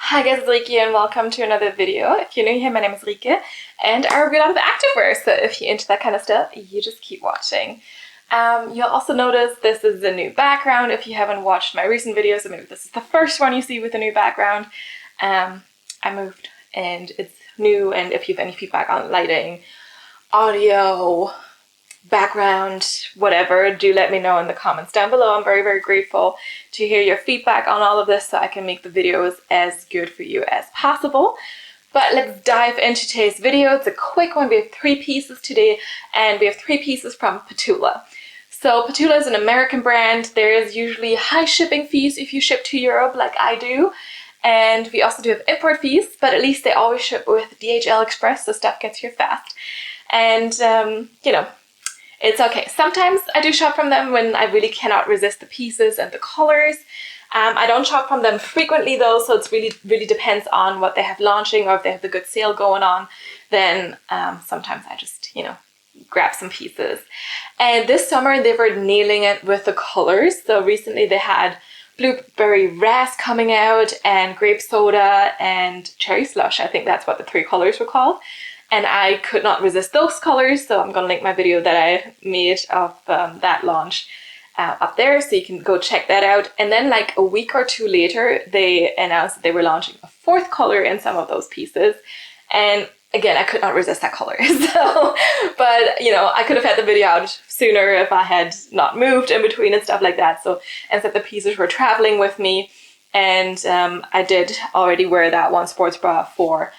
Hi guys, it's Rike and welcome to another video. If you're new here, my name is Rike and I review a lot of activewear, so if you're into that kind of stuff, you just keep watching. You'll also notice this is a new background if you haven't watched my recent videos, so maybe this is the first one you see with a new background. I moved and it's new, and if you have any feedback on lighting, audio, background, whatever, do let me know in the comments down below. I'm very, very grateful to hear your feedback on all of this so I can make the videos as good for you as possible. But let's dive into today's video. It's a quick one. We have 3 pieces today, and we have 3 pieces from Petula. So Petula is an American brand. There is usually high shipping fees if you ship to Europe like I do. And we also do have import fees, but at least they always ship with DHL Express, so stuff gets here fast. And, you know, it's okay. Sometimes I do shop from them when I really cannot resist the pieces and the colors. I don't shop from them frequently though, so it's really depends on what they have launching, or if they have a good sale going on, then sometimes I just, grab some pieces. And this summer they were nailing it with the colors. So recently they had blueberry ras coming out, and grape soda, and cherry slush. I think that's what the 3 colors were called. And I could not resist those colors, so I'm going to link my video that I made of that launch up there, so you can go check that out. And then like a week or 2 later, they announced that they were launching a 4th color in some of those pieces. And again, I could not resist that color. So, but I could have had the video out sooner if I had not moved in between and stuff like that. So instead the pieces were traveling with me, and I did already wear that one sports bra for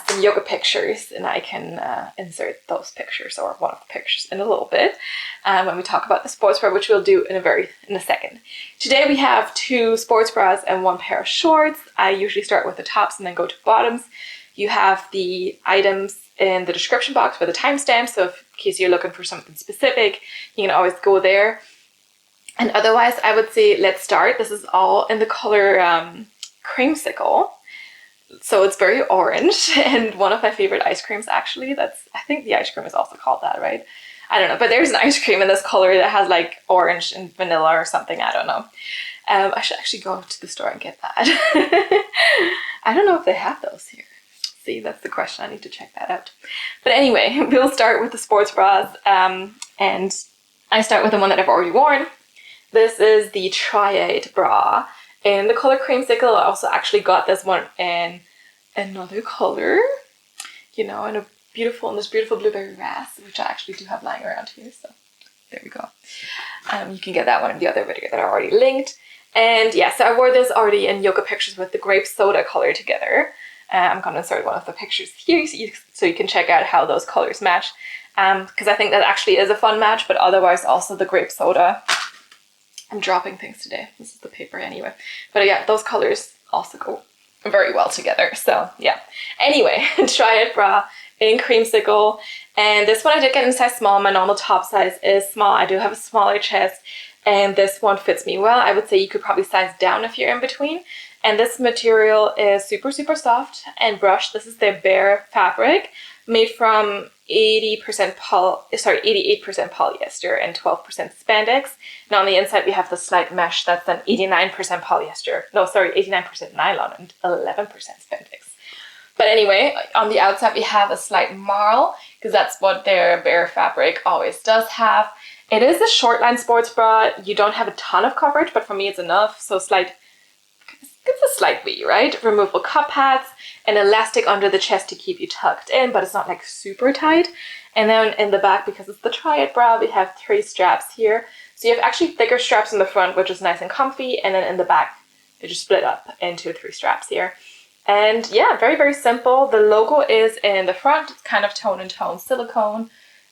some yoga pictures, and I can insert those pictures, or one of the pictures, in a little bit when we talk about the sports bra, which we'll do in a second. Today we have 2 sports bras and 1 pair of shorts. I usually start with the tops and then go to bottoms. You have the items in the description box with the timestamp, so in case you're looking for something specific, you can always go there. And otherwise, I would say let's start. This is all in the color Creamsicle. So it's very orange, and one of my favorite ice creams actually. I think the ice cream is also called that, right? I don't know, but there's an ice cream in this color that has like orange and vanilla or something, I don't know. I should actually go to the store and get that. I don't know if they have those here. See, that's the question. I need to check that out. But anyway, we'll start with the sports bras, and I start with the one that I've already worn. This is the Triad Bra in the color Creamsicle. I also actually got this one in another color, in this beautiful blueberry ras, which I actually do have lying around here, so there we go. You can get that one in the other video that I already linked. And yeah, so I wore this already in yoga pictures with the grape soda color together. I'm going to insert one of the pictures here so you can check out how those colors match, because I think that actually is a fun match, but otherwise also the grape soda. I'm dropping things today. This is the paper anyway. But yeah, those colors also go very well together. So yeah. Anyway, Triad Bra in Creamsicle. And this one I did get in size small. My normal top size is small. I do have a smaller chest, and this one fits me well. I would say you could probably size down if you're in between. And this material is super, super soft and brushed. This is their Bare fabric, made from 88% polyester and 12% spandex. And on the inside we have the slight mesh that's then 89% polyester. No, sorry, 89% nylon and 11% spandex. But anyway, on the outside we have a slight marl, because that's what their Bare fabric always does have. It is a short line sports bra. You don't have a ton of coverage, but for me it's enough. So it's a slight V, right? Removable cup pads, an elastic under the chest to keep you tucked in, but it's not like super tight. And then in the back, because it's the Triad Bra, we have 3 straps here. So you have actually thicker straps in the front, which is nice and comfy, and then in the back, they just split up into 3 straps here. And yeah, very, very simple. The logo is in the front. It's kind of tone-in-tone silicone,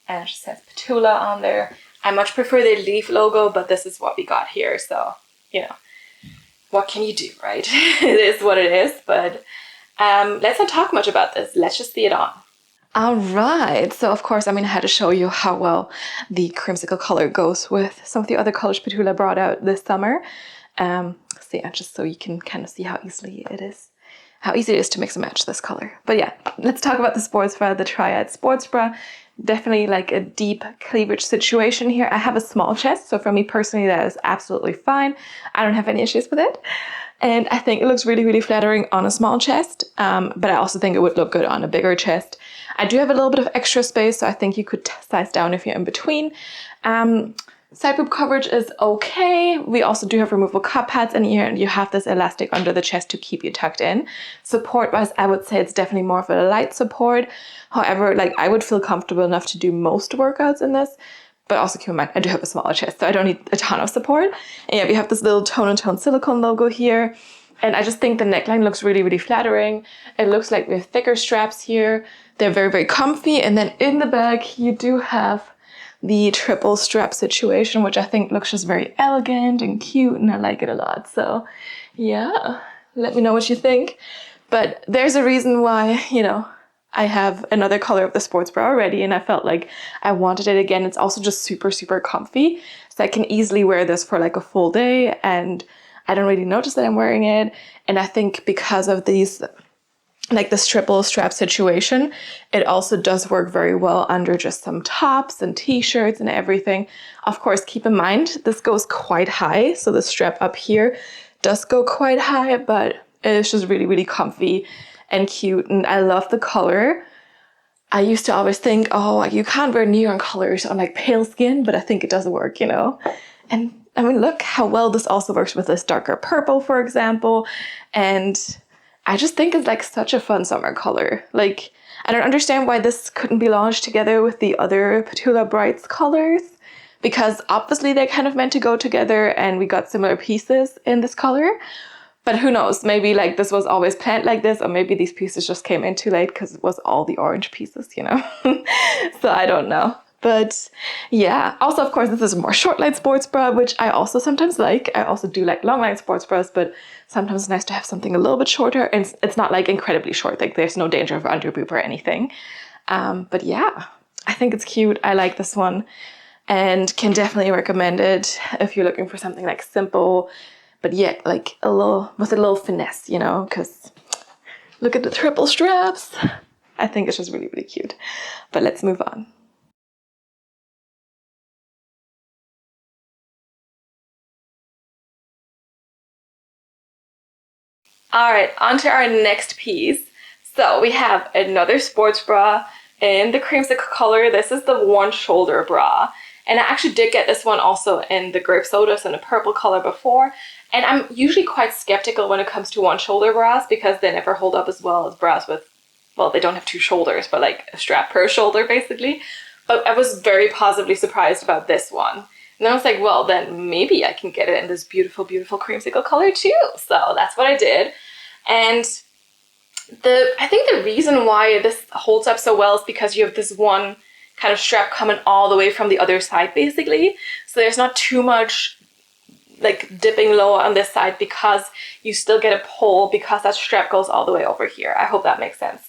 and it just says Petula on there. I much prefer the leaf logo, but this is what we got here, so, what can you do, right? It is what it is, but let's not talk much about this. Let's just see it on. All right, so of course, I had to show you how well the Creamsicle color goes with some of the other colors Petula brought out this summer. So yeah, just so you can kind of see how easy it is to mix and match this color. But yeah, let's talk about the sports bra, the Triad sports bra. Definitely like a deep cleavage situation here. I have a small chest, so for me personally, that is absolutely fine. I don't have any issues with it. And I think it looks really, really flattering on a small chest, but I also think it would look good on a bigger chest. I do have a little bit of extra space, so I think you could size down if you're in between. Side boob coverage is okay. We also do have removable cup pads in here, and you have this elastic under the chest to keep you tucked in. Support-wise, I would say it's definitely more of a light support. However, like I would feel comfortable enough to do most workouts in this, but also keep in mind, I do have a smaller chest, so I don't need a ton of support. And yeah, we have this little tone and tone silicone logo here. And I just think the neckline looks really, really flattering. It looks like we have thicker straps here. They're very, very comfy. And then in the back, you do have the triple strap situation, which I think looks just very elegant and cute, and I like it a lot. So yeah, let me know what you think. But there's a reason why, you know, I have another color of the sports bra already, and I felt like I wanted it again. It's also just super, super comfy. So I can easily wear this for like a full day, and I don't really notice that I'm wearing it. And I think because of these, like this triple strap situation, it also does work very well under just some tops and t-shirts and everything. Of course, keep in mind, this goes quite high. So the strap up here does go quite high, but it's just really, really comfy and cute. And I love the color. I used to always think, oh, you can't wear neon colors on like pale skin, but I think it does work, you know? And I mean, look how well this also works with this darker purple, for example. And I just think it's like such a fun summer color. Like, I don't understand why this couldn't be launched together with the other Petula Brights colors, because obviously they're kind of meant to go together and we got similar pieces in this color. But who knows, maybe like this was always planned like this, or maybe these pieces just came in too late because it was all the orange pieces, you know? So I don't know. But yeah, also, of course, this is a more short line sports bra, which I also sometimes like. I also do like long line sports bras, but sometimes it's nice to have something a little bit shorter. And it's not like incredibly short, like there's no danger of under boob or anything. But yeah, I think it's cute. I like this one and can definitely recommend it if you're looking for something like simple, but yet like a little, with a little finesse, you know, because look at the triple straps. I think it's just really, really cute. But let's move on. All right, on to our next piece. So we have another sports bra in the creamsicle color. This is the one shoulder bra. And I actually did get this one also in the grape sodas in a purple color before. And I'm usually quite skeptical when it comes to one shoulder bras because they never hold up as well as bras with, well, they don't have two shoulders, but like a strap per shoulder basically. But I was very positively surprised about this one. And then I was like, well, then maybe I can get it in this beautiful, beautiful creamsicle color too. So that's what I did. And I think the reason why this holds up so well is because you have this one kind of strap coming all the way from the other side, basically. So there's not too much like dipping low on this side because you still get a pull because that strap goes all the way over here. I hope that makes sense.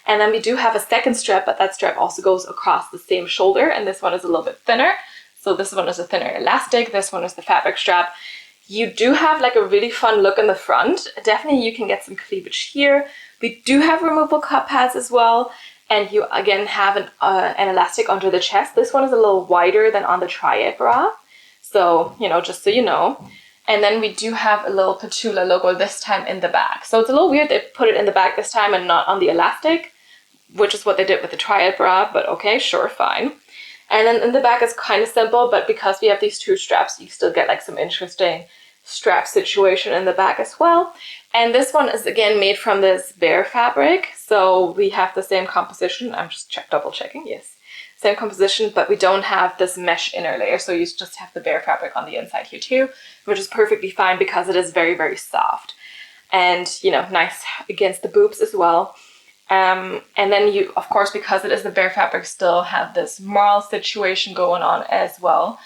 And then we do have a second strap, but that strap also goes across the same shoulder, and this one is a little bit thinner. So this one is a thinner elastic, this one is the fabric strap. You do have like a really fun look in the front. Definitely you can get some cleavage here. We do have removable cup pads as well. And you again have an elastic under the chest. This one is a little wider than on the Triad Bra. So, you know, just so you know. And then we do have a little Petula logo this time in the back. So it's a little weird they put it in the back this time and not on the elastic, which is what they did with the Triad Bra, but okay, sure, fine. And then in the back is kind of simple, but because we have these two straps, you still get like some interesting strap situation in the back as well. And this one is again made from this bear fabric. So we have the same composition. I'm just double checking, yes. Same composition, but we don't have this mesh inner layer. So you just have the bear fabric on the inside here too, which is perfectly fine because it is very, very soft. And, you know, nice against the boobs as well. And then you, of course, because it is the bare fabric, still have this marl situation going on as well.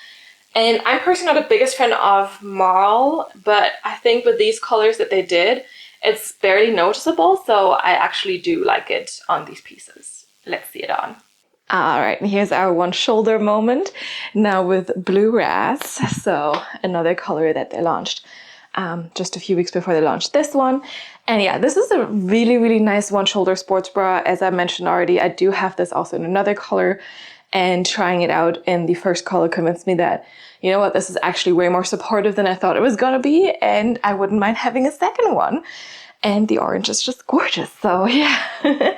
And I'm personally not the biggest fan of marl, but I think with these colors that they did, it's barely noticeable. So I actually do like it on these pieces. Let's see it on. All right, and here's our one shoulder moment now with blue ras. So another color that they launched just a few weeks before they launched this one. And yeah, this is a really, really nice one shoulder sports bra. As I mentioned already, I do have this also in another color, and trying it out in the first color convinced me that, you know what, this is actually way more supportive than I thought it was gonna be, and I wouldn't mind having a second one. And the orange is just gorgeous, so yeah.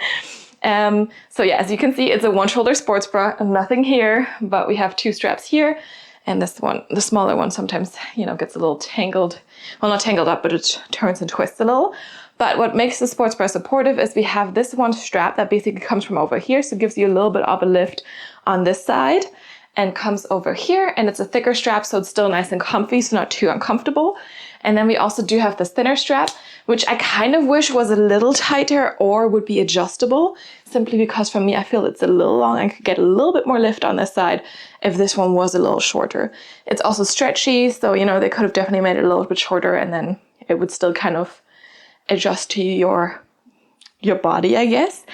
So yeah, as you can see, it's a one shoulder sports bra, nothing here, but we have 2 straps here. And this one, the smaller one, sometimes, you know, gets a little tangled. Well, not tangled up, but it turns and twists a little. But what makes the sports bra supportive is we have this one strap that basically comes from over here. So it gives you a little bit of a lift on this side and comes over here. And it's a thicker strap, so it's still nice and comfy, so not too uncomfortable. And then we also do have this thinner strap, which I kind of wish was a little tighter or would be adjustable, simply because for me, I feel it's a little long. I could get a little bit more lift on this side if this one was a little shorter. It's also stretchy, so, you know, they could have definitely made it a little bit shorter, and then it would still kind of adjust to your body, I guess.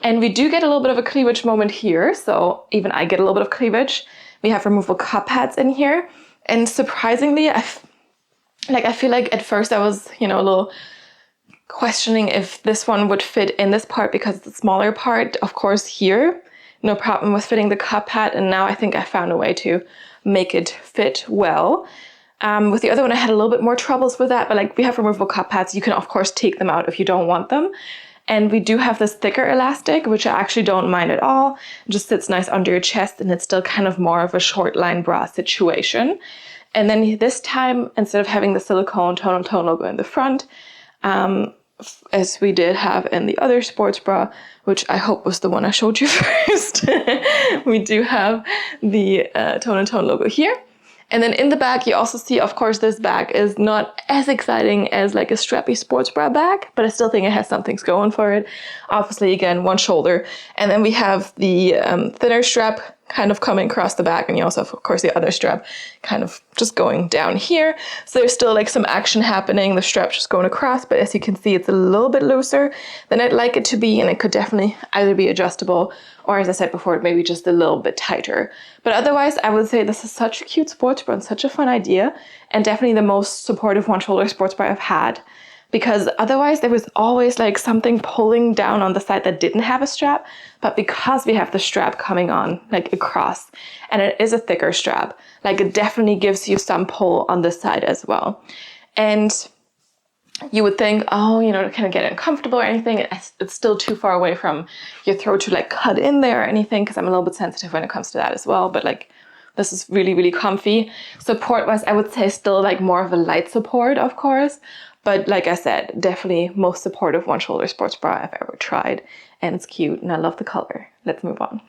And we do get a little bit of a cleavage moment here, so even I get a little bit of cleavage. We have removable cup pads in here, and surprisingly, I feel like at first I was, you know, a little questioning if this one would fit in this part because it's the smaller part. Of course, here, no problem with fitting the cup pad, and now I think I found a way to make it fit well. With the other one, I had a little bit more troubles with that, but like we have removable cup pads. You can, of course, take them out if you don't want them. And we do have this thicker elastic, which I actually don't mind at all. It just sits nice under your chest, and it's still kind of more of a short line bra situation. And then this time, instead of having the silicone tone logo in the front, as we did have in the other sports bra, which I hope was the one I showed you first, we do have the tone logo here. And then in the back, you also see, of course, this bag is not as exciting as like a strappy sports bra bag, but I still think it has some things going for it. Obviously, again, one shoulder. And then we have the thinner strap kind of coming across the back, and you also have, of course, the other strap kind of just going down here. So there's still like some action happening, the strap just going across, but as you can see, it's a little bit looser than I'd like it to be, and it could definitely either be adjustable or, as I said before, maybe just a little bit tighter. But otherwise, I would say this is such a cute sports bra and such a fun idea, and definitely the most supportive one shoulder sports bra I've had. Because otherwise there was always like something pulling down on the side that didn't have a strap, but because we have the strap coming on like across, and it is a thicker strap, like it definitely gives you some pull on this side as well. And you would think, oh, you know, kind of get uncomfortable or anything. It's still too far away from your throat to like cut in there or anything, because I'm a little bit sensitive when it comes to that as well. But like, this is really, really comfy. Support-wise, I would say still like more of a light support, of course. But like I said, definitely most supportive one shoulder sports bra I've ever tried. And it's cute, and I love the color. Let's move on.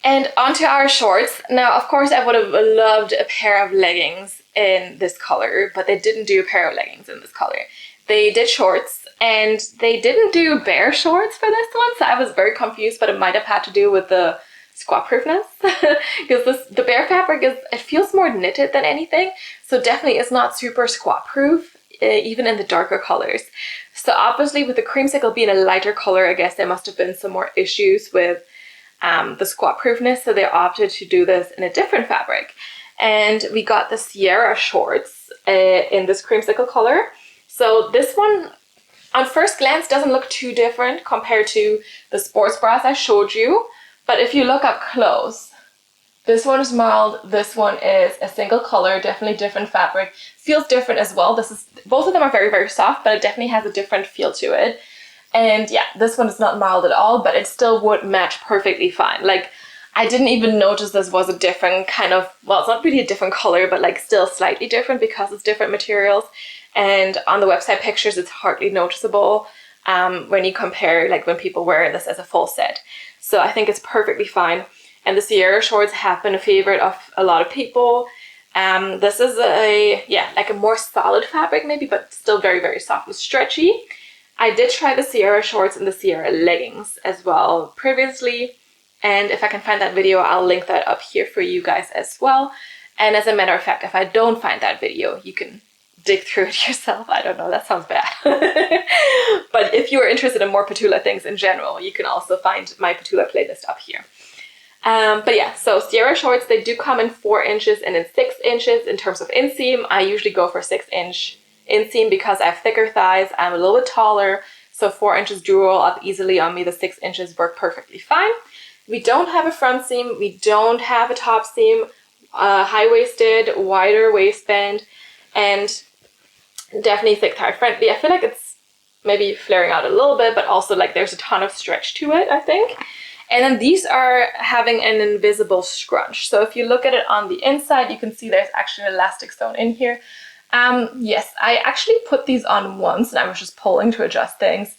And onto our shorts. Now, of course, I would have loved a pair of leggings in this color, but they didn't do a pair of leggings in this color. They did shorts, and they didn't do bare shorts for this one, so I was very confused, but it might have had to do with the squat proofness, because the bare fabric it feels more knitted than anything, so definitely it's not super squat proof, even in the darker colors. So obviously with the Creamsicle being a lighter color, I guess there must have been some more issues with the squat proofness, so they opted to do this in a different fabric. And we got the Sierra shorts in this Creamsicle color. So this one, on first glance, doesn't look too different compared to the sports bras I showed you. But if you look up close, this one is mild, this one is a single color, definitely different fabric. Feels different as well. Both of them are very, very soft, but it definitely has a different feel to it. And yeah, this one is not mild at all, but it still would match perfectly fine. Like, I didn't even notice this was a different kind of, well, it's not really a different color, but like still slightly different because it's different materials. And on the website pictures, it's hardly noticeable when you compare, like when people wear this as a full set. So I think it's perfectly fine. And the Sierra shorts have been a favorite of a lot of people. This is like a more solid fabric maybe, but still very, very soft and stretchy. I did try the Sierra shorts and the Sierra leggings as well previously. And if I can find that video, I'll link that up here for you guys as well. And as a matter of fact, if I don't find that video, you can dig through it yourself. I don't know, that sounds bad. But if you are interested in more Petula things in general, you can also find my Petula playlist up here. But yeah, so Sierra shorts, they do come in 4 inches and in 6 inches in terms of inseam. I usually go for 6-inch inseam because I have thicker thighs. I'm a little bit taller, so 4 inches do roll up easily on me. The 6 inches work perfectly fine. We don't have a front seam. We don't have a top seam. High-waisted, wider waistband, and definitely thick thigh friendly. I feel like it's maybe flaring out a little bit, but also like there's a ton of stretch to it, I think. And then these are having an invisible scrunch. So if you look at it on the inside, you can see there's actually an elastic sewn in here. Yes, I actually put these on once and I was just pulling to adjust things.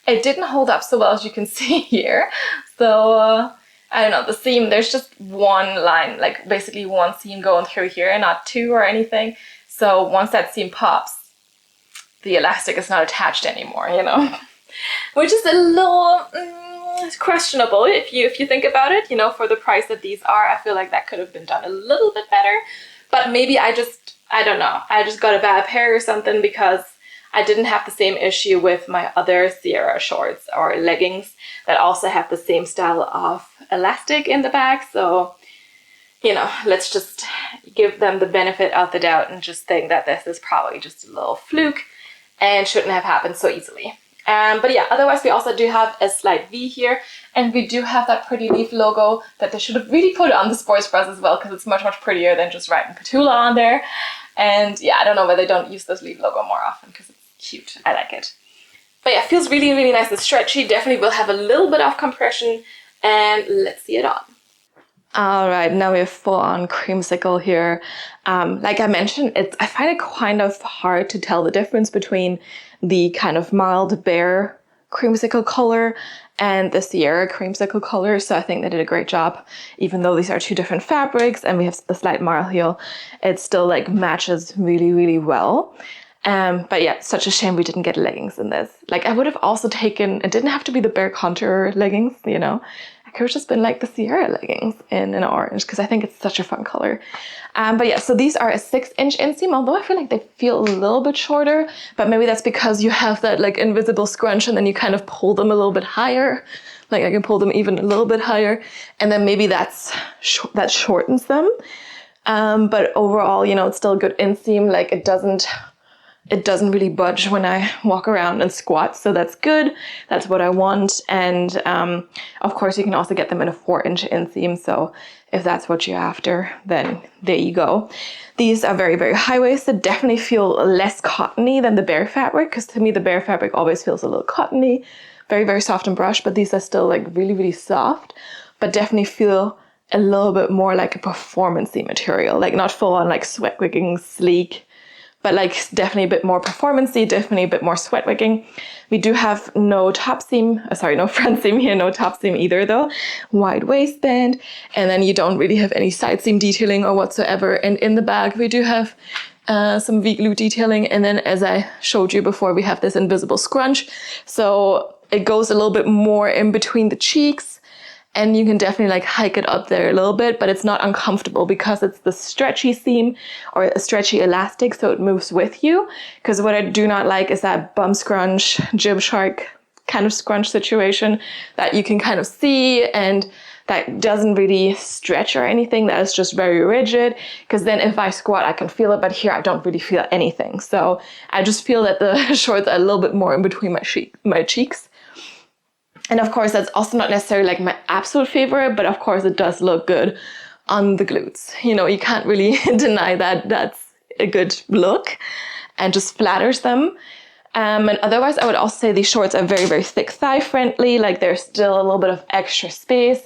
It didn't hold up so well as you can see here. So I don't know, the seam, there's just one line, like basically one seam going through here, not 2 or anything. So once that seam pops, the elastic is not attached anymore, you know, which is a little questionable if you think about it, you know, for the price that these are. I feel like that could have been done a little bit better, but maybe I don't know, I just got a bad pair or something, because I didn't have the same issue with my other Sierra shorts or leggings that also have the same style of elastic in the back. So, you know, let's just give them the benefit of the doubt and just think that this is probably just a little fluke and shouldn't have happened so easily. But yeah, otherwise we also do have a slight V here, and we do have that pretty leaf logo that they should have really put on the sports bras as well, because it's much prettier than just writing Petula on there. And yeah, I don't know why they don't use this leaf logo more often, because it's cute. I like it. But yeah, it feels really nice and stretchy. Definitely will have a little bit of compression, and let's see it on. All right, now we have full on creamsicle here. Like I mentioned, I find it kind of hard to tell the difference between the kind of mild bare creamsicle color and the Sierra creamsicle color. So I think they did a great job. Even though these are 2 different fabrics and we have the slight marl heel, it still like matches really well. But yeah, it's such a shame we didn't get leggings in this. Like I would have also taken, it didn't have to be the bare contour leggings, you know. It could have just been like the Sierra leggings in an orange, because I think it's such a fun color. But yeah, so these are a 6-inch inseam, although I feel like they feel a little bit shorter, but maybe that's because you have that like invisible scrunch and then you kind of pull them a little bit higher. Like I can pull them even a little bit higher, and then maybe that shortens them. But overall, you know, it's still a good inseam. Like it doesn't really budge when I walk around and squat, so that's good. That's what I want. And of course you can also get them in a 4-inch inseam, so if that's what you're after, then there you go. These are very high-waisted, definitely feel less cottony than the bare fabric, because to me the bare fabric always feels a little cottony, very soft and brushed, but these are still like really soft, but definitely feel a little bit more like a performance-y material, like not full on like sweat wicking sleek, but like definitely a bit more performance-y, definitely a bit more sweat wicking. We do have no top seam, no front seam here, no top seam either though. Wide waistband, and then you don't really have any side seam detailing or whatsoever. And in the back we do have some V-glue detailing, and then as I showed you before, we have this invisible scrunch. So it goes a little bit more in between the cheeks, and you can definitely like hike it up there a little bit, but it's not uncomfortable because it's the stretchy seam or a stretchy elastic, so it moves with you. Because what I do not like is that bum scrunch, jib shark kind of scrunch situation that you can kind of see, and that doesn't really stretch or anything. That is just very rigid, because then if I squat I can feel it, but here I don't really feel anything. So I just feel that the shorts are a little bit more in between my cheeks. And of course, that's also not necessarily like my absolute favorite, but of course it does look good on the glutes. You know, you can't really deny that that's a good look and just flatters them. And otherwise, I would also say these shorts are very thick thigh friendly. Like there's still a little bit of extra space.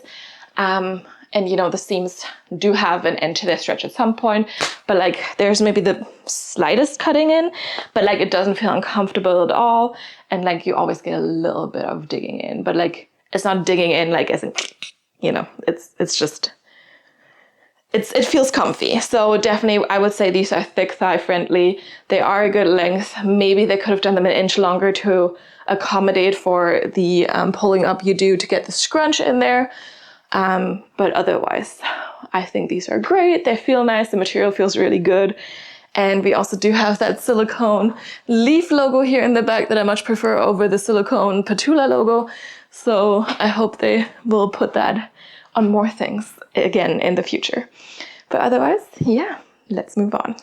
And you know, the seams do have an end to their stretch at some point, but like there's maybe the slightest cutting in, but like it doesn't feel uncomfortable at all. And like you always get a little bit of digging in, but like it's not digging in like as in, you know, it's just, it feels comfy. So definitely I would say these are thick thigh friendly. They are a good length. Maybe they could have done them an inch longer to accommodate for the pulling up you do to get the scrunch in there. But otherwise, I think these are great. They feel nice. The material feels really good. And we also do have that silicone leaf logo here in the back that I much prefer over the silicone Petula logo. So I hope they will put that on more things again in the future. But otherwise, yeah, let's move on.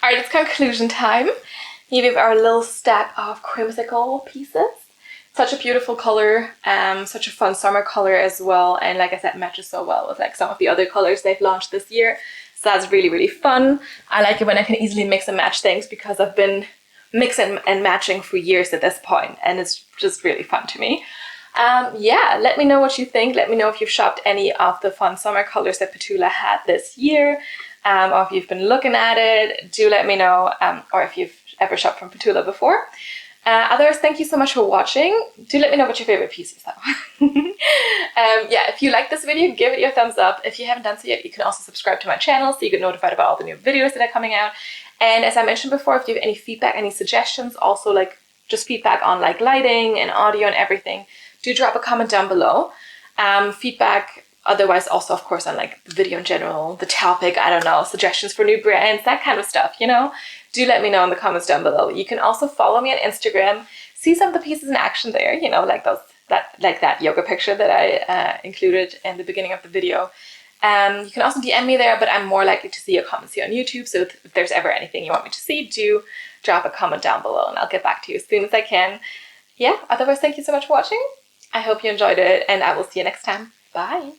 Alright, it's conclusion time. Here we have our little stack of Creamsicle pieces. Such a beautiful color, such a fun summer color as well, and like I said, matches so well with like some of the other colors they've launched this year. So that's really, really fun. I like it when I can easily mix and match things because I've been mixing and matching for years at this point, and it's just really fun to me. Yeah, let me know what you think. Let me know if you've shopped any of the fun summer colors that Petula had this year, or if you've been looking at it. Do let me know, or if you've ever shopped from Petula before. Otherwise, thank you so much for watching. Do let me know what your favorite piece is though. Yeah, if you like this video, give it your thumbs up. If you haven't done so yet, you can also subscribe to my channel so you get notified about all the new videos that are coming out. And as I mentioned before, if you have any feedback, any suggestions, also like just feedback on like lighting and audio and everything, do drop a comment down below. Feedback otherwise also, of course, on like the video in general, the topic, I don't know, suggestions for new brands, that kind of stuff, you know? Do let me know in the comments down below. You can also follow me on Instagram, see some of the pieces in action there, you know, like that yoga picture that I included in the beginning of the video. You can also DM me there, but I'm more likely to see your comments here on YouTube. So if there's ever anything you want me to see, do drop a comment down below and I'll get back to you as soon as I can. Yeah, otherwise, thank you so much for watching. I hope you enjoyed it and I will see you next time. Bye.